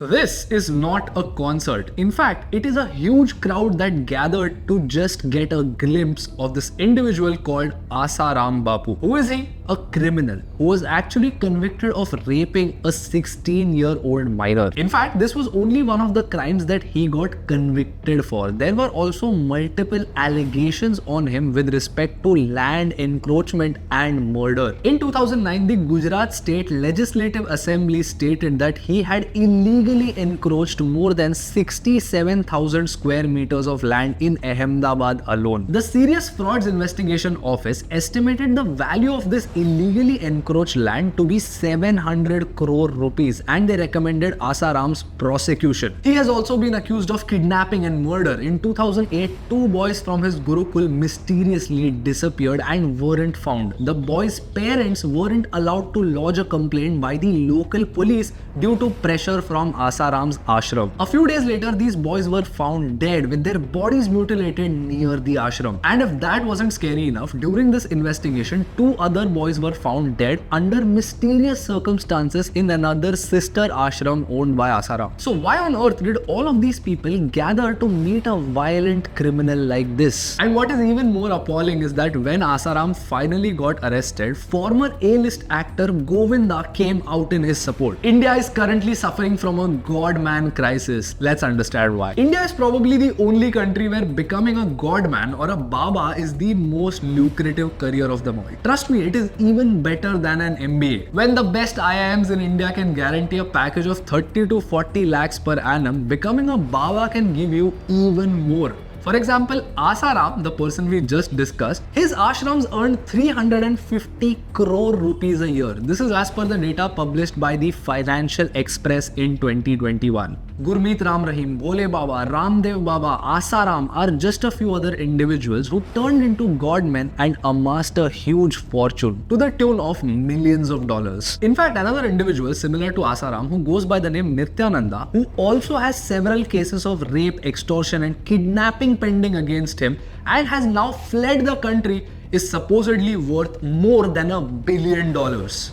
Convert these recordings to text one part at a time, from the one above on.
This is not a concert. In fact, it is a huge crowd that gathered to just get a glimpse of this individual called Aasaram Bapu. Who is he? A criminal who was actually convicted of raping a 16-year-old minor. In fact, this was only one of the crimes that he got convicted for. There were also multiple allegations on him with respect to land encroachment and murder. In 2009, the Gujarat State Legislative Assembly stated that he had illegally encroached more than 67,000 square meters of land in Ahmedabad alone. The Serious Frauds Investigation Office estimated the value of this illegally encroached land to be 700 crore rupees, and they recommended Asaram's prosecution. He has also been accused of kidnapping and murder. In 2008, two boys from his Gurukul mysteriously disappeared and weren't found. The boys' parents weren't allowed to lodge a complaint by the local police due to pressure from Asaram's ashram. A few days later, these boys were found dead with their bodies mutilated near the ashram. And if that wasn't scary enough, during this investigation, two other boys were found dead under mysterious circumstances in another sister ashram owned by Asaram. So why on earth did all of these people gather to meet a violent criminal like this? And what is even more appalling is that when Asaram finally got arrested, former A-list actor Govinda came out in his support. India is currently suffering from a godman crisis. Let's understand why. India is probably the only country where becoming a godman or a Baba is the most lucrative career of them all. Trust me, it is even better than an MBA. When the best IIMs in India can guarantee a package of 30 to 40 lakhs per annum, becoming a Baba can give you even more. For example, Asaram, the person we just discussed, his ashrams earned 350 crore rupees a year. This is as per the data published by the Financial Express in 2021. Gurmeet Rahim, Bole Baba, Ramdev Baba, Asaram are just a few other individuals who turned into godmen and amassed a huge fortune to the tune of millions of dollars. In fact, another individual similar to Asaram who goes by the name Nityanand, who also has several cases of rape, extortion and kidnapping pending against him and has now fled the country, is supposedly worth more than $1 billion.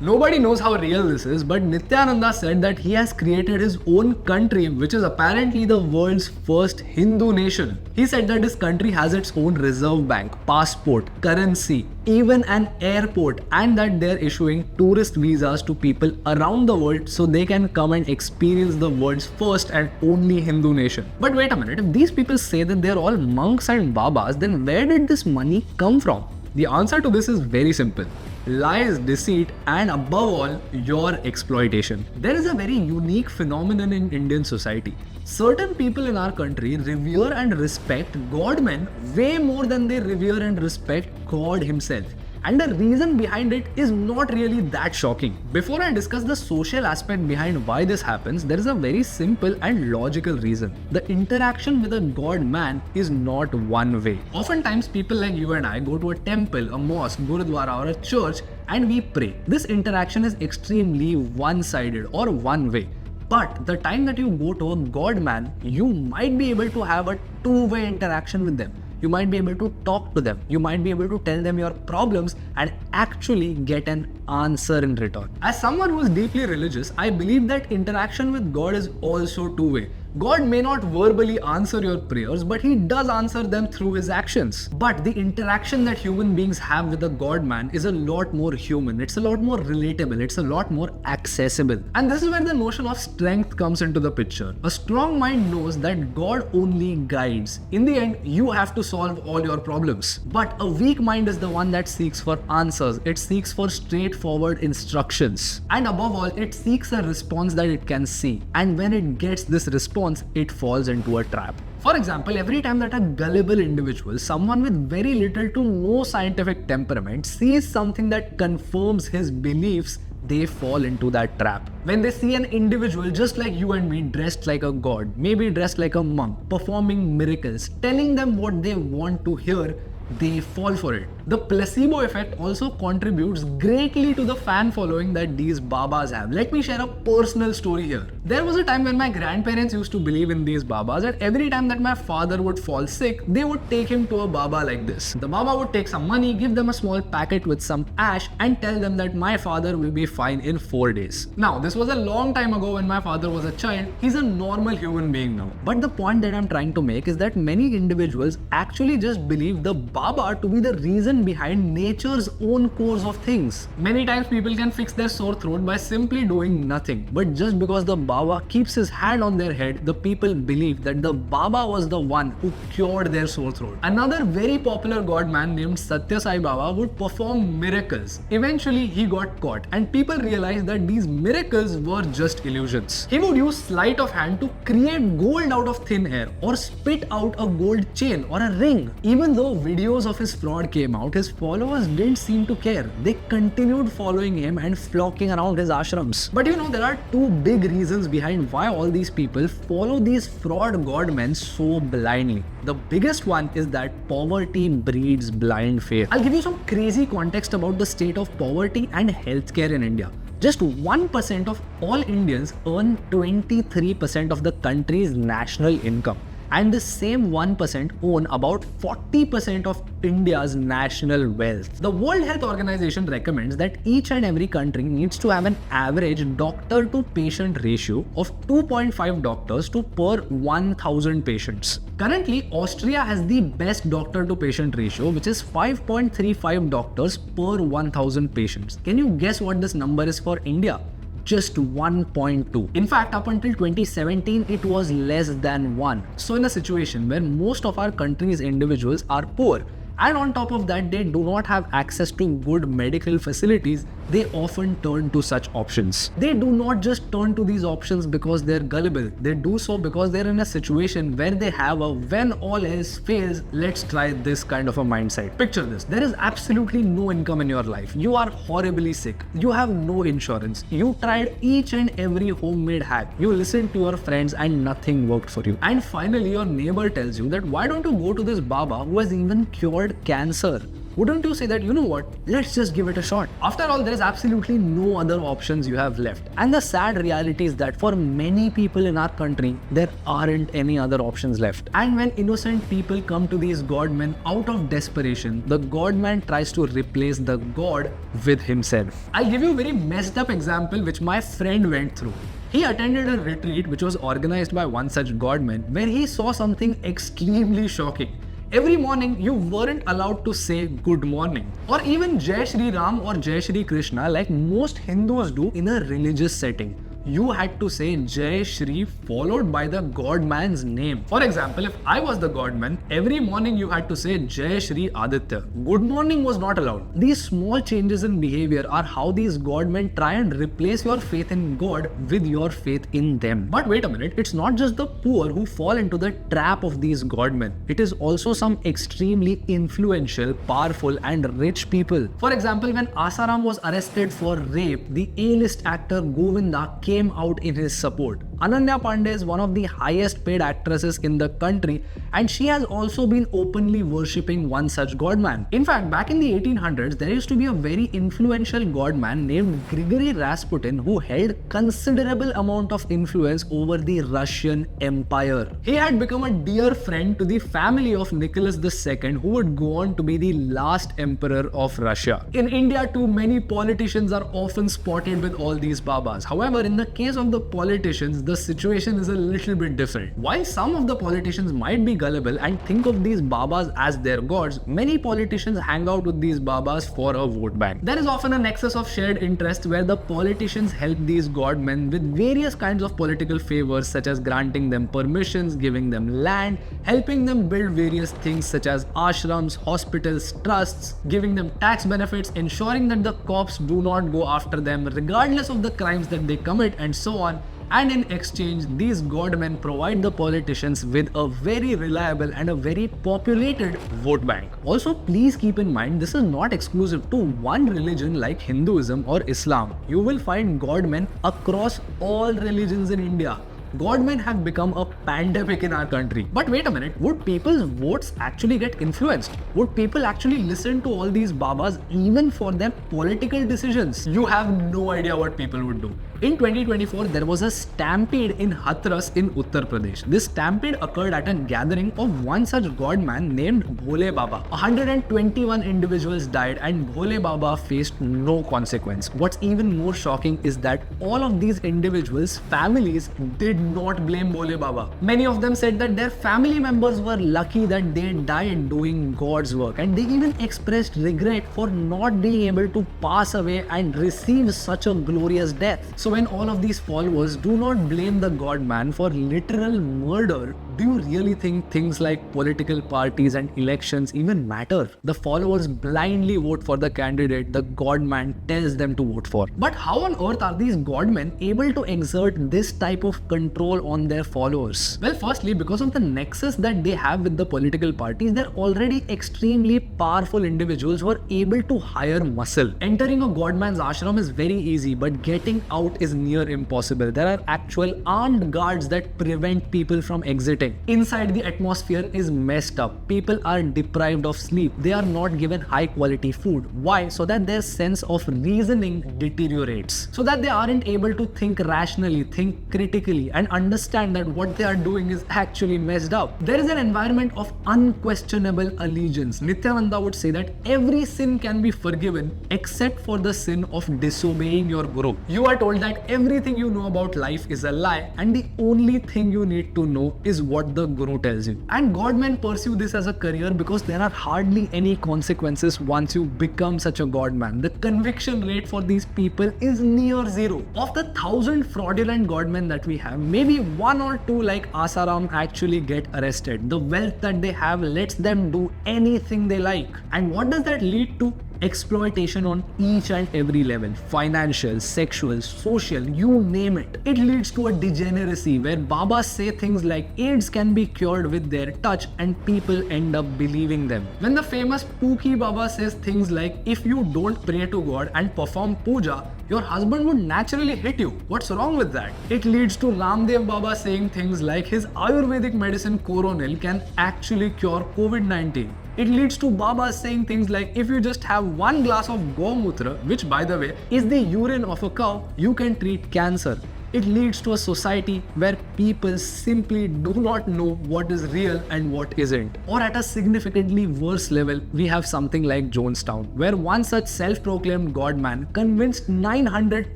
Nobody knows how real this is, but Nityananda said that he has created his own country, which is apparently the world's first Hindu nation. He said that his country has its own reserve bank, passport, currency, even an airport, and that they're issuing tourist visas to people around the world so they can come and experience the world's first and only Hindu nation. But wait a minute, if these people say that they're all monks and babas, then where did this money come from? The answer to this is very simple. Lies, deceit, and above all, your exploitation. There is a very unique phenomenon in Indian society. Certain people in our country revere and respect godmen way more than they revere and respect God himself. And the reason behind it is not really that shocking. Before I discuss the social aspect behind why this happens, there is a very simple and logical reason. The interaction with a god man is not one way. Oftentimes people like you and I go to a temple, a mosque, gurudwara or a church and we pray. This interaction is extremely one-sided or one way. But the time that you go to a god man, you might be able to have a two-way interaction with them. You might be able to talk to them. You might be able to tell them your problems and actually get an answer in return. As someone who is deeply religious, I believe that interaction with God is also two-way. God may not verbally answer your prayers, but he does answer them through his actions. But the interaction that human beings have with a God man is a lot more human. It's a lot more relatable. It's a lot more accessible. And this is where the notion of strength comes into the picture. A strong mind knows that God only guides. In the end, you have to solve all your problems. But a weak mind is the one that seeks for answers. It seeks for straightforward instructions. And above all, it seeks a response that it can see. And when it gets this response, it falls into a trap. For example, every time that a gullible individual, someone with very little to no scientific temperament, sees something that confirms his beliefs, they fall into that trap. When they see an individual just like you and me, dressed like a god, maybe dressed like a monk, performing miracles, telling them what they want to hear, they fall for it. The placebo effect also contributes greatly to the fan following that these babas have. Let me share a personal story here. There was a time when my grandparents used to believe in these babas, and every time that my father would fall sick, they would take him to a baba like this. The baba would take some money, give them a small packet with some ash, and tell them that my father will be fine in 4 days. Now, this was a long time ago when my father was a child. He's a normal human being now. But the point that I'm trying to make is that many individuals actually just believe the baba to be the reason behind nature's own course of things. Many times people can fix their sore throat by simply doing nothing. But just because the baba keeps his hand on their head, the people believe that the baba was the one who cured their sore throat. Another very popular godman named Satya Sai Baba would perform miracles. Eventually, he got caught and people realized that these miracles were just illusions. He would use sleight of hand to create gold out of thin air or spit out a gold chain or a ring. Even though videos of his fraud came out, his followers didn't seem to care. They continued following him and flocking around his ashrams. But there are two big reasons behind why all these people follow these fraud godmen so blindly. The biggest one is that poverty breeds blind faith. I'll give you some crazy context about the state of poverty and healthcare in India. Just 1% of all Indians earn 23% of the country's national income. And the same 1% own about 40% of India's national wealth. The World Health Organization recommends that each and every country needs to have an average doctor to patient ratio of 2.5 doctors to per 1,000 patients. Currently, Austria has the best doctor to patient ratio, which is 5.35 doctors per 1,000 patients. Can you guess what this number is for India? Just 1.2. In fact, up until 2017, it was less than 1. So in a situation where most of our country's individuals are poor, and on top of that, they do not have access to good medical facilities, they often turn to such options. They do not just turn to these options because they're gullible. They do so because they're in a situation where they have a when all else fails, let's try this kind of a mindset. Picture this. There is absolutely no income in your life. You are horribly sick. You have no insurance. You tried each and every homemade hack. You listened to your friends and nothing worked for you. And finally, your neighbor tells you that why don't you go to this Baba who has even cured cancer? Wouldn't you say that, you know what, let's just give it a shot? After all, there is absolutely no other options you have left. And the sad reality is that for many people in our country, there aren't any other options left. And when innocent people come to these godmen out of desperation, the godman tries to replace the god with himself. I'll give you a very messed up example which my friend went through. He attended a retreat which was organized by one such godman where he saw something extremely shocking. Every morning, you weren't allowed to say good morning or even Jai Shri Ram or Jai Shri Krishna like most Hindus do in a religious setting. You had to say Jai Shri followed by the godman's name. For example, if I was the godman, every morning you had to say Jai Shri Aditya. Good morning was not allowed. These small changes in behavior are how these godmen try and replace your faith in God with your faith in them. But wait a minute, it's not just the poor who fall into the trap of these godmen. It is also some extremely influential, powerful and rich people. For example, when Aasaram was arrested for rape, the A-list actor Govinda came out in his support. Ananya Pandey is one of the highest paid actresses in the country and she has also been openly worshipping one such godman. In fact, back in the 1800s, there used to be a very influential godman named Grigory Rasputin who held considerable amount of influence over the Russian Empire. He had become a dear friend to the family of Nicholas II, who would go on to be the last emperor of Russia. In India too, many politicians are often spotted with all these babas. However, in the case of the politicians, the situation is a little bit different. While some of the politicians might be gullible and think of these babas as their gods, many politicians hang out with these babas for a vote bank. There is often a nexus of shared interest where the politicians help these godmen with various kinds of political favors, such as granting them permissions, giving them land, helping them build various things such as ashrams, hospitals, trusts, giving them tax benefits, ensuring that the cops do not go after them regardless of the crimes that they commit, and so on. And in exchange, these godmen provide the politicians with a very reliable and a very populated vote bank. Also, please keep in mind, this is not exclusive to one religion like Hinduism or Islam. You will find godmen across all religions in India. Godmen have become a pandemic in our country. But wait a minute, would people's votes actually get influenced? Would people actually listen to all these babas even for their political decisions? You have no idea what people would do. In 2024, there was a stampede in Hathras in Uttar Pradesh. This stampede occurred at a gathering of one such godman named Bhole Baba. 121 individuals died and Bhole Baba faced no consequence. What's even more shocking is that all of these individuals' families did not blame Bhole Baba. Many of them said that their family members were lucky that they died doing God's work, and they even expressed regret for not being able to pass away and receive such a glorious death. So when all of these followers do not blame the godman for literal murder, do you really think things like political parties and elections even matter? The followers blindly vote for the candidate the godman tells them to vote for. But how on earth are these godmen able to exert this type of control on their followers? Well, firstly, because of the nexus that they have with the political parties, they're already extremely powerful individuals who are able to hire muscle. Entering a godman's ashram is very easy, but getting out is near impossible. There are actual armed guards that prevent people from exiting. Inside, the atmosphere is messed up. People are deprived of sleep. They are not given high quality food. Why? So that their sense of reasoning deteriorates. So that they aren't able to think rationally, think critically, and understand that what they are doing is actually messed up. There is an environment of unquestionable allegiance. Nityanand would say that every sin can be forgiven except for the sin of disobeying your guru. You are told that everything you know about life is a lie, and the only thing you need to know is what the guru tells you. And godmen pursue this as a career because there are hardly any consequences once you become such a godman. The conviction rate for these people is near zero. Of the 1,000 fraudulent godmen that we have, maybe 1 or 2 like Aasaram actually get arrested. The wealth that they have lets them do anything they like. And what does that lead to? Exploitation on each and every level. Financial, sexual, social, you name it. It leads to a degeneracy where Babas say things like AIDS can be cured with their touch, and people end up believing them. When the famous Pookie Baba says things like, if you don't pray to God and perform puja, your husband would naturally hit you. What's wrong with that? It leads to Ramdev Baba saying things like his Ayurvedic medicine Coronil can actually cure COVID-19. It leads to Baba saying things like, if you just have 1 glass of Gomutra, which by the way is the urine of a cow, you can treat cancer. It leads to a society where people simply do not know what is real and what isn't. Or at a significantly worse level, we have something like Jonestown, where one such self-proclaimed godman convinced 900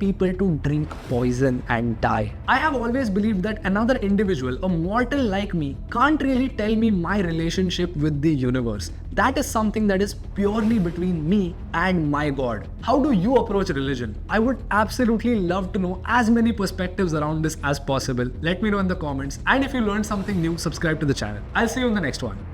people to drink poison and die. I have always believed that another individual, a mortal like me, can't really tell me my relationship with the universe. That is something that is purely between me and my God. How do you approach religion? I would absolutely love to know as many perspectives around this as possible. Let me know in the comments. And if you learned something new, subscribe to the channel. I'll see you in the next one.